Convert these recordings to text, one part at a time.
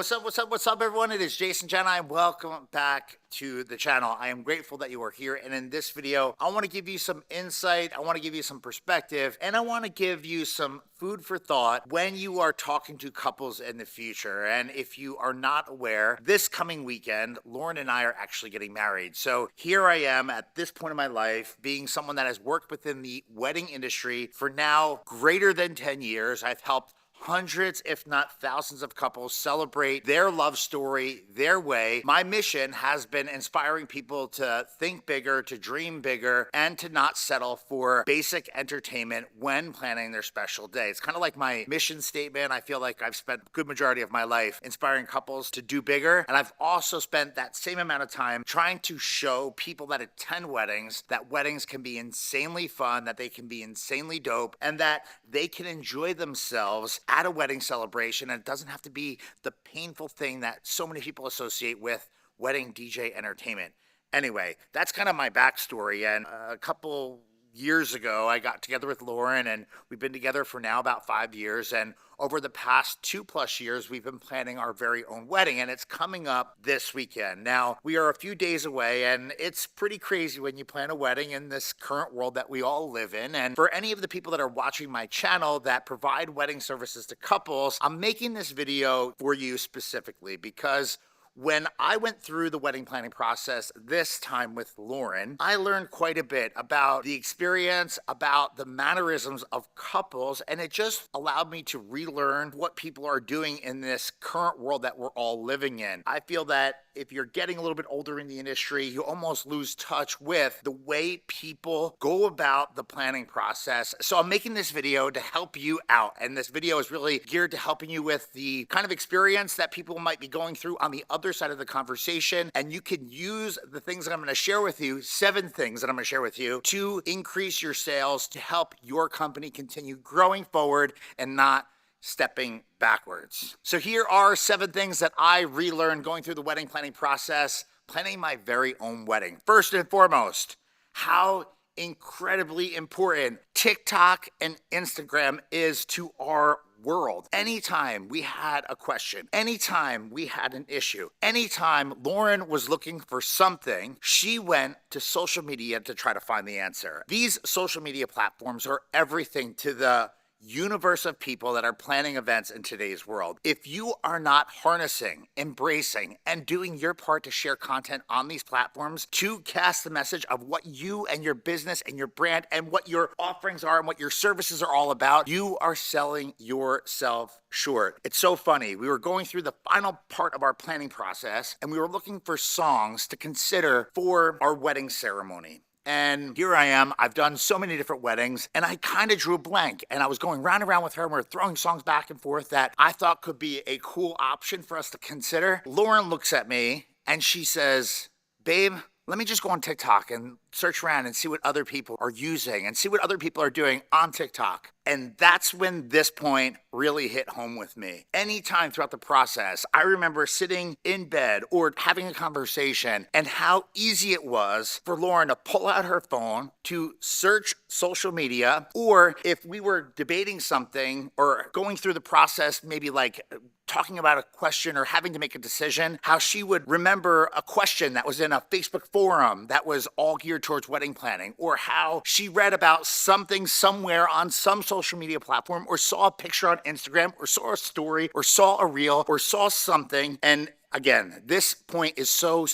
What's up, everyone? It is Jason Jani, and welcome back to the channel. I am grateful that you are here, and in this video, I want to give you some insight, I want to give you some perspective, and I want to give you some food for thought when you are talking to couples in the future. And if you are not aware, this coming weekend, Lauren and I are actually getting married. So here I am at this point in my life, being someone that has worked within the wedding industry for now greater than 10 years. I've helped hundreds, if not thousands of couples celebrate their love story their way. My mission has been inspiring people to think bigger, to dream bigger, and to not settle for basic entertainment when planning their special day. It's kind of like my mission statement. I feel like I've spent a good majority of my life inspiring couples to do bigger, and I've also spent that same amount of time trying to show people that attend weddings that weddings can be insanely fun, that they can be insanely dope, and that they can enjoy themselves at a wedding celebration, and it doesn't have to be the painful thing that so many people associate with wedding DJ entertainment. Anyway, that's kind of my backstory, and a couple years ago, I got together with Lauren, and we've been together for now about 5 years, and over the past 2+ years, we've been planning our very own wedding, and it's coming up this weekend. Now, we are a few days away, and it's pretty crazy when you plan a wedding in this current world that we all live in. And for any of the people that are watching my channel that provide wedding services to couples, I'm making this video for you specifically because when I went through the wedding planning process this time with Lauren, I learned quite a bit about the experience, about the mannerisms of couples, and it just allowed me to relearn what people are doing in this current world that we're all living in. I feel that if you're getting a little bit older in the industry, you almost lose touch with the way people go about the planning process. So I'm making this video to help you out, and this video is really geared to helping you with the kind of experience that people might be going through on the other side of the conversation, and you can use the things that I'm going to share with you, 7 things that I'm going to share with you, to increase your sales, to help your company continue growing forward and not stepping backwards. So here are 7 things that I relearned going through the wedding planning process, planning my very own wedding. First and foremost, how incredibly important TikTok and Instagram is to our world. Anytime we had a question, anytime we had an issue, anytime Lauren was looking for something, she went to social media to try to find the answer. These social media platforms are everything to the universe of people that are planning events in today's world. If you are not harnessing, embracing, and doing your part to share content on these platforms to cast the message of what you and your business and your brand and what your offerings are and what your services are all about, you are selling yourself short. It's so funny. We were going through the final part of our planning process, and we were looking for songs to consider for our wedding ceremony. And here I am, I've done so many different weddings, and I kind of drew a blank, and I was going round and round with her, and we were throwing songs back and forth that I thought could be a cool option for us to consider. Lauren looks at me, and she says, "Babe, let me just go on TikTok and search around and see what other people are using and see what other people are doing on TikTok." And that's when this point really hit home with me. Anytime throughout the process, I remember sitting in bed or having a conversation and how easy it was for Lauren to pull out her phone to search social media, or if we were debating something or going through the process, maybe like talking about a question or having to make a decision, how she would remember a question that was in a Facebook forum that was all geared towards wedding planning, or how she read about something somewhere on some social media platform, or saw a picture on Instagram, or saw a story, or saw a reel, or saw something. And again, this point is so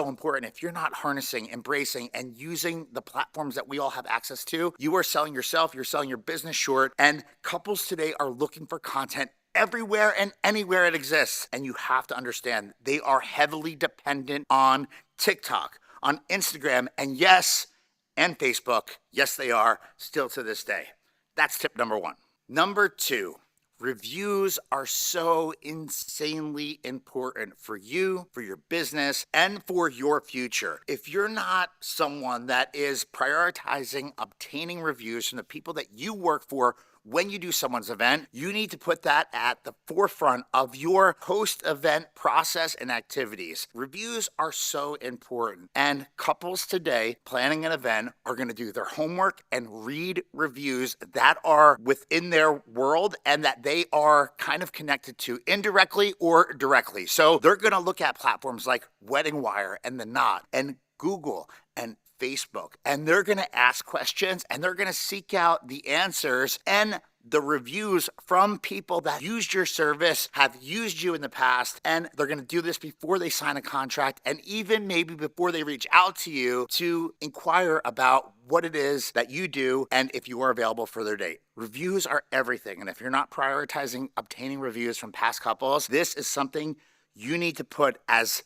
important. If you're not harnessing, embracing, and using the platforms that we all have access to, you are selling yourself, you're selling your business short, and couples today are looking for content everywhere and anywhere it exists. And you have to understand they are heavily dependent on TikTok, on Instagram, and yes, and Facebook. Yes, they are, still to this day. That's tip number 1. Number 2, reviews are so insanely important for you, for your business, and for your future. If you're not someone that is prioritizing obtaining reviews from the people that you work for when you do someone's event, you need to put that at the forefront of your post-event process and activities. Reviews are so important, and couples today planning an event are going to do their homework and read reviews that are within their world and that they are kind of connected to indirectly or directly. So they're going to look at platforms like Wedding Wire and The Knot and Google and Facebook, and they're going to ask questions and they're going to seek out the answers and the reviews from people that used your service, have used you in the past, and they're going to do this before they sign a contract and even maybe before they reach out to you to inquire about what it is that you do and if you are available for their date. Reviews are everything, and if you're not prioritizing obtaining reviews from past couples, this is something you need to put as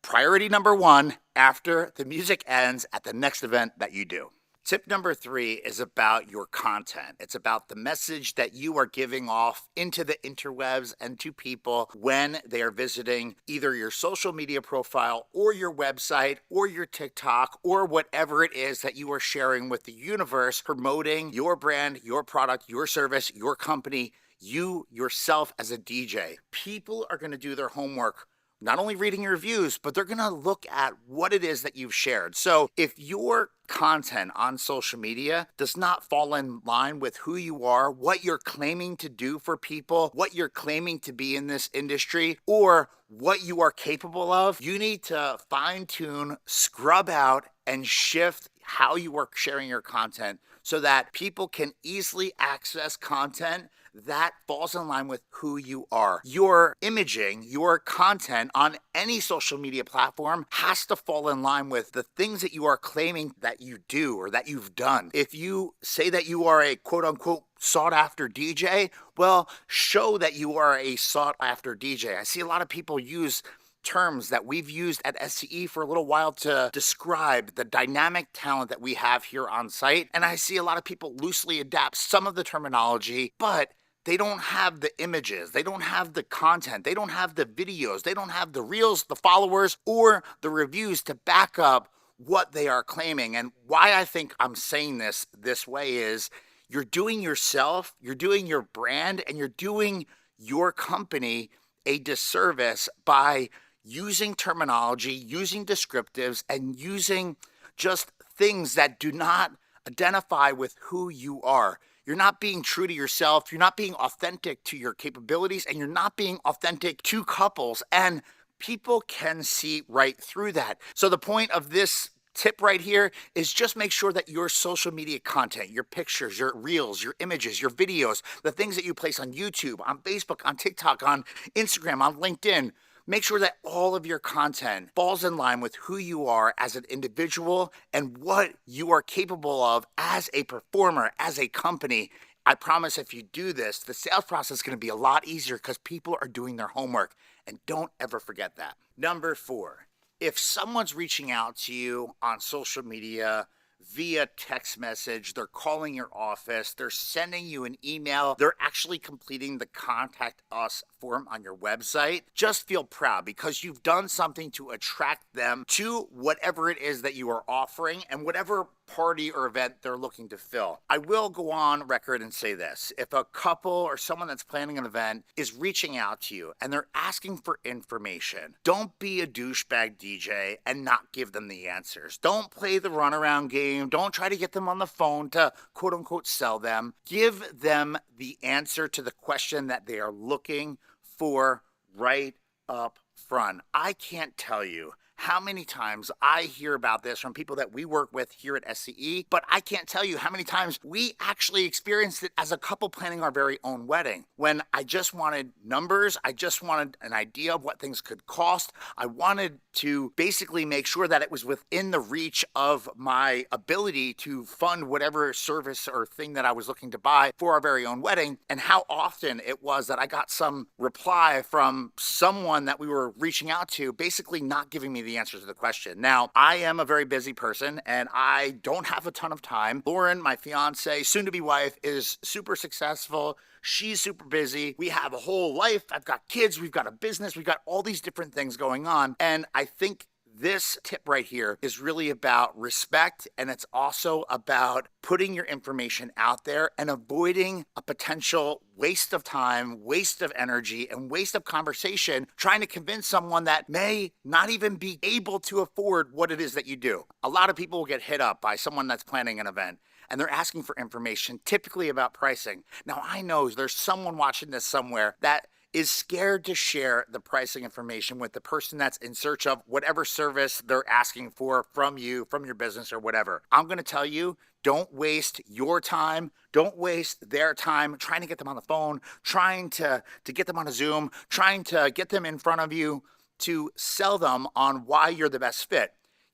priority number one after the music ends at the next event that you do. Tip number 3 is about your content. It's about the message that you are giving off into the interwebs and to people when they are visiting either your social media profile or your website or your TikTok or whatever it is that you are sharing with the universe, promoting your brand, your product, your service, your company, you yourself as a DJ. People are going to do their homework, not only reading your reviews, but they're going to look at what it is that you've shared. So if your content on social media does not fall in line with who you are, what you're claiming to do for people, what you're claiming to be in this industry, or what you are capable of, you need to fine tune, scrub out, and shift how you are sharing your content so that people can easily access content that falls in line with who you are. Your imaging, your content on any social media platform has to fall in line with the things that you are claiming that you do or that you've done. If you say that you are a quote unquote sought after DJ, well, show that you are a sought after DJ. I see a lot of people use terms that we've used at SCE for a little while to describe the dynamic talent that we have here on site. And I see a lot of people loosely adapt some of the terminology, but they don't have the images, they don't have the content, they don't have the videos, they don't have the reels, the followers, or the reviews to back up what they are claiming. And why I think I'm saying this way is you're doing yourself, you're doing your brand, and you're doing your company a disservice by using terminology, using descriptives, and using just things that do not identify with who you are. You're not being true to yourself, you're not being authentic to your capabilities, and you're not being authentic to couples, and people can see right through that. So the point of this tip right here is just make sure that your social media content, your pictures, your reels, your images, your videos, the things that you place on YouTube, on Facebook, on TikTok, on Instagram, on LinkedIn, make sure that all of your content falls in line with who you are as an individual and what you are capable of as a performer, as a company. I promise if you do this, the sales process is going to be a lot easier because people are doing their homework. And don't ever forget that. Number 4, if someone's reaching out to you on social media via text message, they're calling your office, they're sending you an email, they're actually completing the contact us form on your website, just feel proud because you've done something to attract them to whatever it is that you are offering and whatever party or event they're looking to fill. I will go on record and say this. If a couple or someone that's planning an event is reaching out to you and they're asking for information, don't be a douchebag DJ and not give them the answers. Don't play the runaround game. Don't try to get them on the phone to quote unquote sell them. Give them the answer to the question that they are looking for right up front. I can't tell you how many times I hear about this from people that we work with here at SCE, but I can't tell you how many times we actually experienced it as a couple planning our very own wedding. When I just wanted numbers, I just wanted an idea of what things could cost. I wanted to basically make sure that it was within the reach of my ability to fund whatever service or thing that I was looking to buy for our very own wedding, and how often it was that I got some reply from someone that we were reaching out to, basically not giving me the answer to the question. Now, I am a very busy person and I don't have a ton of time. Lauren, my fiance, soon-to-be wife, is super successful. She's super busy. We have a whole life. I've got kids. We've got a business. We've got all these different things going on. And I think this tip right here is really about respect, and it's also about putting your information out there and avoiding a potential waste of time, waste of energy, and waste of conversation trying to convince someone that may not even be able to afford what it is that you do. A lot of people will get hit up by someone that's planning an event, and they're asking for information, typically about pricing. Now, I know there's someone watching this somewhere that is scared to share the pricing information with the person that's in search of whatever service they're asking for from you, from your business or whatever. I'm going to tell you, don't waste your time. Don't waste their time trying to get them on the phone, trying to get them on a Zoom, trying to get them in front of you to sell them on why you're the best fit.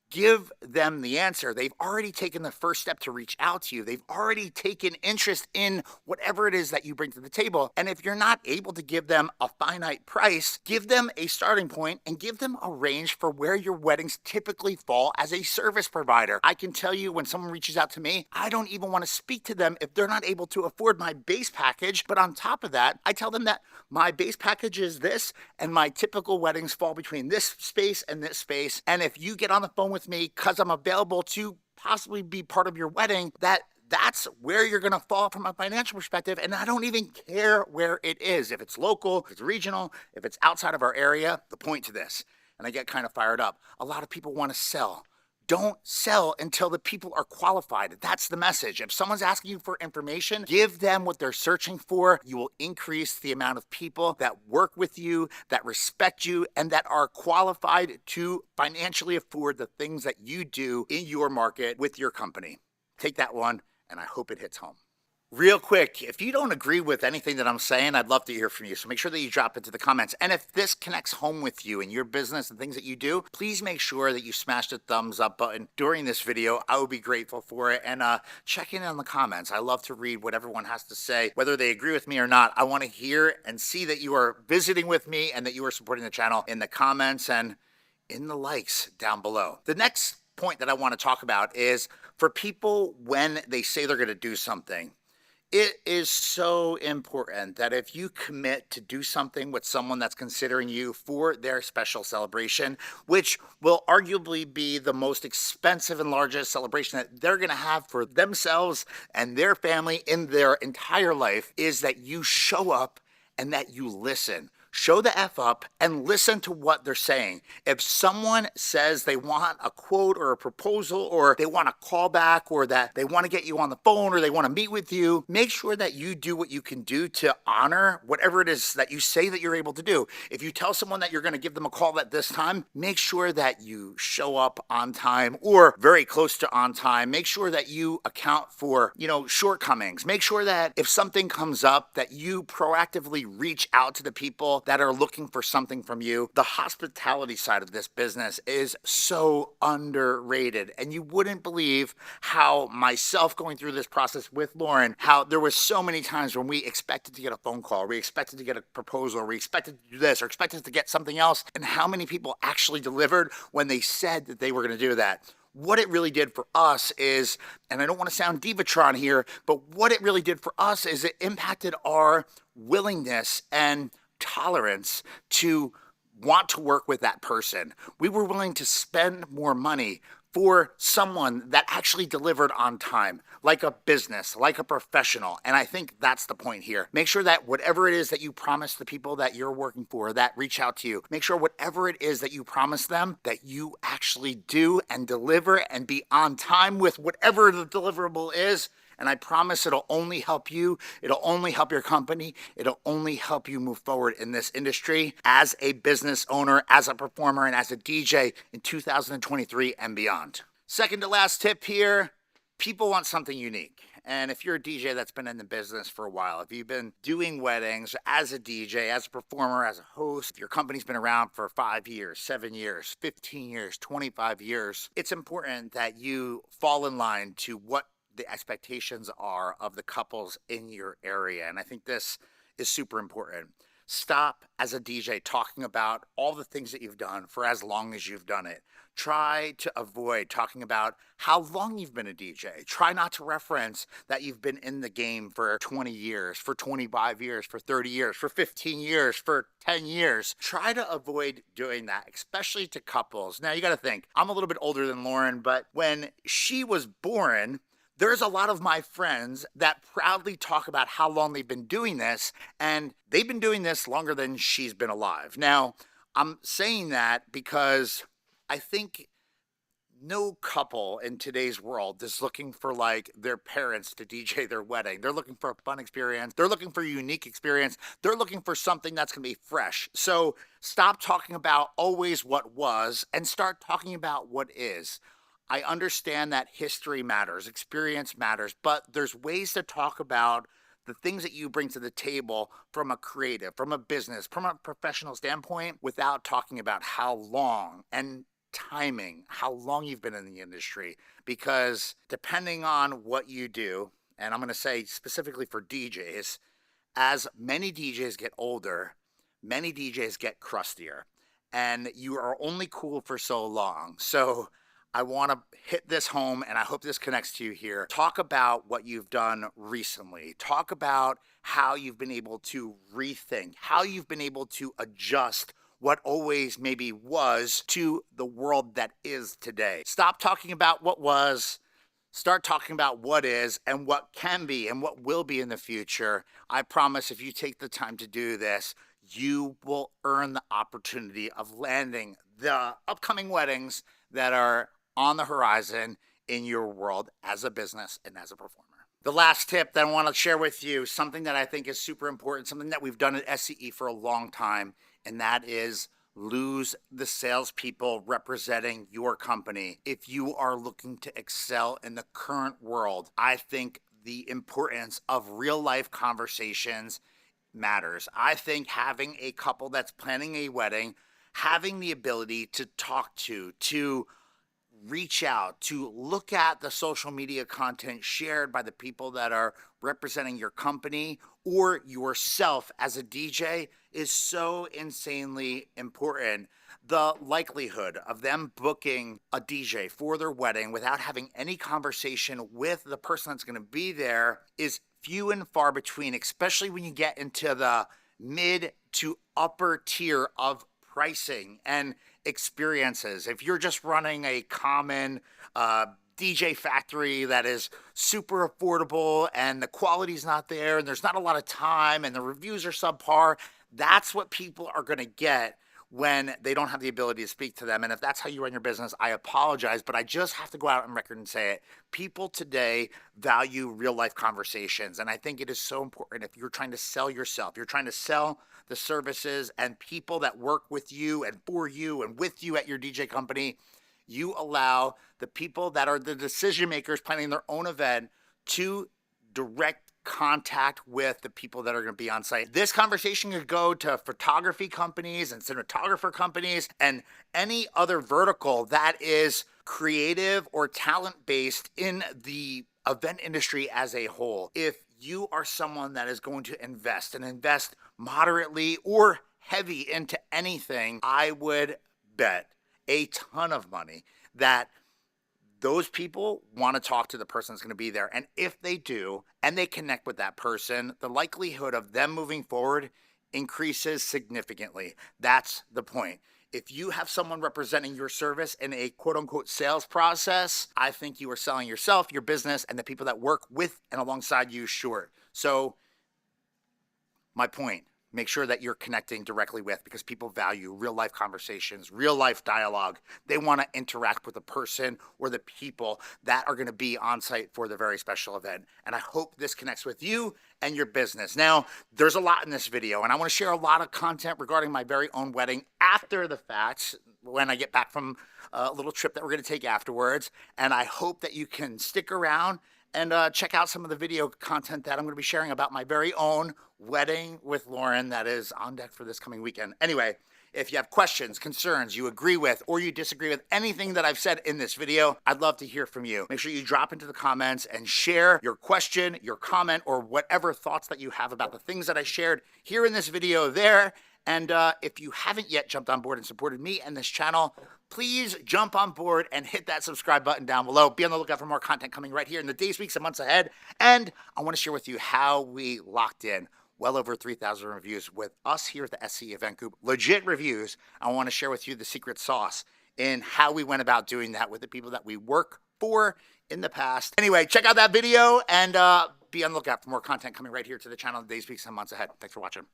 Give them the answer. They've already taken the first step to reach out to you. They've already taken interest in whatever it is that you bring to the table. And if you're not able to give them a finite price, give them a starting point and give them a range for where your weddings typically fall as a service provider. I can tell you when someone reaches out to me, I don't even want to speak to them if they're not able to afford my base package. But on top of that, I tell them that my base package is this and my typical weddings fall between this space and this space. And if you get on the phone with me because I'm available to possibly be part of your wedding, that's where you're going to fall from a financial perspective. And I don't even care where it is. If it's local, if it's regional, if it's outside of our area, the point to this, and I get kind of fired up. A lot of people want to sell. Don't sell until the people are qualified. That's the message. If someone's asking you for information, give them what they're searching for. You will increase the amount of people that work with you, that respect you, and that are qualified to financially afford the things that you do in your market with your company. Take that one, and I hope it hits home. Real quick, if you don't agree with anything that I'm saying, I'd love to hear from you. So make sure that you drop it to the comments. And if this connects home with you and your business and things that you do, please make sure that you smash the thumbs up button during this video. I would be grateful for it. And check in on the comments. I love to read what everyone has to say, whether they agree with me or not. I want to hear and see that you are visiting with me and that you are supporting the channel in the comments and in the likes down below. The next point that I want to talk about is for people when they say they're going to do something. It is so important that if you commit to do something with someone that's considering you for their special celebration, which will arguably be the most expensive and largest celebration that they're going to have for themselves and their family in their entire life, is that you show up and that you listen. Show the F up and listen to what they're saying. If someone says they want a quote or a proposal or they want a callback or that they want to get you on the phone or they want to meet with you, make sure that you do what you can do to honor whatever it is that you say that you're able to do. If you tell someone that you're going to give them a call at this time, make sure that you show up on time or very close to on time. Make sure that you account for, shortcomings. Make sure that if something comes up that you proactively reach out to the people that are looking for something from you. The hospitality side of this business is so underrated. And you wouldn't believe how myself going through this process with Lauren, how there was so many times when we expected to get a phone call, we expected to get a proposal, or we expected to do this, or expected to get something else, and how many people actually delivered when they said that they were going to do that. What it really did for us is, and I don't want to sound Divatron here, but what it really did for us is it impacted our willingness and tolerance to want to work with that person. We were willing to spend more money for someone that actually delivered on time, like a business, like a professional. And I think that's the point here. Make sure that whatever it is that you promise the people that you're working for, that reach out to you, make sure whatever it is that you promise them, that you actually do and deliver and be on time with whatever the deliverable is. And I promise it'll only help you. It'll only help your company. It'll only help you move forward in this industry as a business owner, as a performer, and as a DJ in 2023 and beyond. Second to last tip here, people want something unique. And if you're a DJ that's been in the business for a while, if you've been doing weddings as a DJ, as a performer, as a host, if your company's been around for 5 years, 7 years, 15 years, 25 years, it's important that you fall in line to what the expectations are of the couples in your area. And I think this is super important. Stop as a DJ talking about all the things that you've done for as long as you've done it. Try to avoid talking about how long you've been a DJ. Try not to reference that you've been in the game for 20 years, for 25 years, for 30 years, for 15 years, for 10 years. Try to avoid doing that, especially to couples. Now, you got to think, I'm a little bit older than Lauren, but when she was born, there's a lot of my friends that proudly talk about how long they've been doing this, and they've been doing this longer than she's been alive. Now, I'm saying that because I think no couple in today's world is looking for like their parents to DJ their wedding. They're looking for a fun experience. They're looking for a unique experience. They're looking for something that's going to be fresh. So stop talking about always what was and start talking about what is. I understand that history matters, experience matters, but there's ways to talk about the things that you bring to the table from a creative, from a business, from a professional standpoint without talking about how long and timing, how long you've been in the industry, because depending on what you do, and I'm going to say specifically for DJs, as many DJs get older, many DJs get crustier, and you are only cool for so long. So I want to hit this home, and I hope this connects to you here. Talk about what you've done recently. Talk about how you've been able to rethink, how you've been able to adjust what always maybe was to the world that is today. Stop talking about what was, start talking about what is and what can be and what will be in the future. I promise if you take the time to do this, you will earn the opportunity of landing the upcoming weddings that are on the horizon in your world as a business and as a performer. The last tip that I want to share with you, something that I think is super important, something that we've done at SCE for a long time, and that is lose the salespeople representing your company. If you are looking to excel in the current world, I think the importance of real life conversations matters. I think having a couple that's planning a wedding, having the ability to talk to reach out, to look at the social media content shared by the people that are representing your company or yourself as a DJ is so insanely important. The likelihood of them booking a DJ for their wedding without having any conversation with the person that's going to be there is few and far between, especially when you get into the mid to upper tier of pricing and experiences. If you're just running a common DJ factory that is super affordable and the quality's not there and there's not a lot of time and the reviews are subpar, that's what people are going to get when they don't have the ability to speak to them. And if that's how you run your business, I apologize, but I just have to go out on record and say it. People today value real life conversations. And I think it is so important if you're trying to sell yourself, you're trying to sell the services and people that work with you and for you and with you at your DJ company, you allow the people that are the decision makers planning their own event to direct contact with the people that are going to be on site. This conversation could go to photography companies and cinematographer companies and any other vertical that is creative or talent based in the event industry as a whole. If you are someone that is going to invest and invest moderately or heavy into anything, I would bet a ton of money that those people want to talk to the person that's going to be there. And if they do, and they connect with that person, the likelihood of them moving forward increases significantly. That's the point. If you have someone representing your service in a quote unquote sales process, I think you are selling yourself, your business, and the people that work with and alongside you short. So my point, make sure that you're connecting directly with, because people value real life conversations, real life dialogue. They want to interact with the person or the people that are going to be on site for the very special event. And I hope this connects with you and your business. Now, there's a lot in this video, and I want to share a lot of content regarding my very own wedding after the fact, when I get back from a little trip that we're going to take afterwards. And I hope that you can stick around and check out some of the video content that I'm going to be sharing about my very own wedding with Lauren that is on deck for this coming weekend. Anyway, If you have questions, concerns, you agree with, or you disagree with anything that I've said in this video, I'd love to hear from you. Make sure you drop into the comments and share your question, your comment, or whatever thoughts that you have about the things that I shared here in this video there. And if you haven't yet jumped on board and supported me and this channel, please jump on board and hit that subscribe button down below. Be on the lookout for more content coming right here in the days, weeks, and months ahead. And I want to share with you how we locked in well over 3,000 reviews with us here at the SC Event Group. Legit reviews. I want to share with you the secret sauce in how we went about doing that with the people that we work for in the past. Anyway, check out that video and be on the lookout for more content coming right here to the channel in the days, weeks, and months ahead. Thanks for watching.